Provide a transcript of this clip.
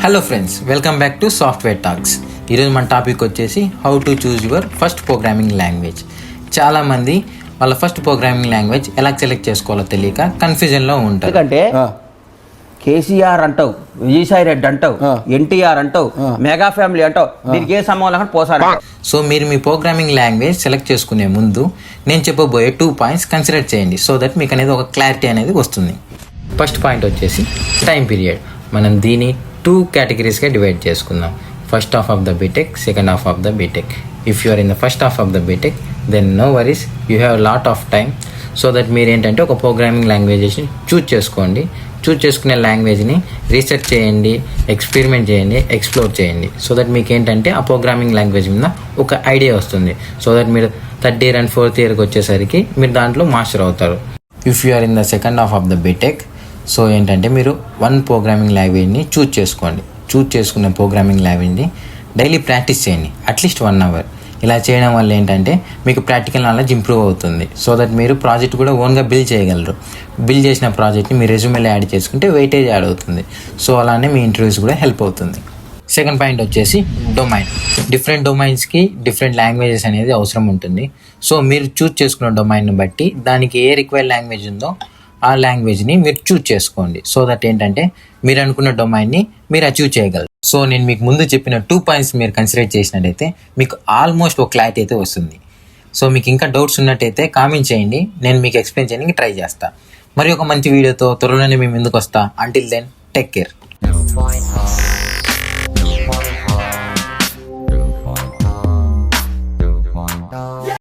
Hello friends, welcome back to software talks. ఈరోజు మన topic వచ్చేసి how to choose your first programming language. చాలామంది వాళ్ళ ఫస్ట్ ప్రోగ్రామింగ్ లాంగ్వేజ్ ఎలా సెలెక్ట్ చేసుకోవాలో తెలియక కన్ఫ్యూజన్లో ఉంటారు. ఎందుకంటే కేసీఆర్ అంటావు, విజయసాయి రెడ్డి అంటావు, ఎన్టీఆర్ అంటావు, మెగా ఫ్యామిలీ అంటావు, దీనికి ఏ సంబంధం పోసాడు. సో మీరు మీ ప్రోగ్రామింగ్ లాంగ్వేజ్ సెలెక్ట్ చేసుకునే ముందు నేను చెప్పబోయే 2 పాయింట్స్ కన్సిడర్ చేయండి. సో దట్ మీకు అనేది ఒక క్లారిటీ అనేది వస్తుంది. ఫస్ట్ పాయింట్ వచ్చేసి టైం పీరియడ్. మనం దీన్ని 2 కేటగిరీస్గా డివైడ్ చేసుకుందాం. First half of the BTech, second half of the BTech. If you are in the first half of the BTech then no worries, you have lot of time. So that మీరు ఏంటంటే ఒక programming లాంగ్వేజెస్ని choose చేసుకోండి. Choose చేసుకునే లాంగ్వేజ్ని research చేయండి, experiment చేయండి, explore చేయండి. సో దట్ మీకు ఏంటంటే ఆ ప్రోగ్రామింగ్ లాంగ్వేజ్ మీద ఒక ఐడియా వస్తుంది. సో దట్ మీరు 3rd ఇయర్ అండ్ 4th ఇయర్కి వచ్చేసరికి మీరు దాంట్లో మాస్టర్ అవుతారు. If you are in the second half of the BTech, so ఏంటంటే మీరు 1 ప్రోగ్రామింగ్ లాంగ్వేజ్ని చూజ్ చేసుకోండి. చూజ్ చేసుకున్న ప్రోగ్రామింగ్ లాంగ్వేజ్ని డైలీ ప్రాక్టీస్ చేయండి, అట్లీస్ట్ 1 అవర్. ఇలా చేయడం వల్ల ఏంటంటే మీకు ప్రాక్టికల్ నాలెడ్జ్ ఇంప్రూవ్ అవుతుంది. సో దట్ మీరు ప్రాజెక్ట్ కూడా ఓన్గా బిల్డ్ చేయగలరు. బిల్డ్ చేసిన ప్రాజెక్ట్ని మీ రెజ్యూమేలో యాడ్ చేసుకుంటే వెయిటేజ్ యాడ్ అవుతుంది. సో అలానే మీ ఇంటర్వ్యూస్ కూడా హెల్ప్ అవుతుంది. సెకండ్ పాయింట్ వచ్చేసి డొమైన్. డిఫరెంట్ డొమైన్స్కి డిఫరెంట్ లాంగ్వేజెస్ అనేది అవసరం ఉంటుంది. సో మీరు చూజ్ చేసుకున్న డొమైన్ను బట్టి దానికి ఏ రిక్వైర్డ్ లాంగ్వేజ్ ఉందో ఆ లాంగ్వేజ్ని మీరు చూజ్ చేసుకోండి. సో దట్ ఏంటంటే మీరు అనుకున్న డొమైన్ని మీరు అచీవ్ చేయగలరు. సో నేను మీకు ముందు చెప్పిన 2 పాయింట్స్ మీరు కన్సిడర్ చేసినట్టయితే మీకు ఆల్మోస్ట్ ఒక క్లారిటీ అయితే వస్తుంది. సో మీకు ఇంకా డౌట్స్ ఉన్నట్టయితే కామెంట్ చేయండి, నేను మీకు ఎక్స్ప్లెయిన్ చేయడానికి ట్రై చేస్తాను. మరి ఒక మంచి వీడియోతో త్వరలోనే మేము ముందుకు వస్తా. Until then, take care.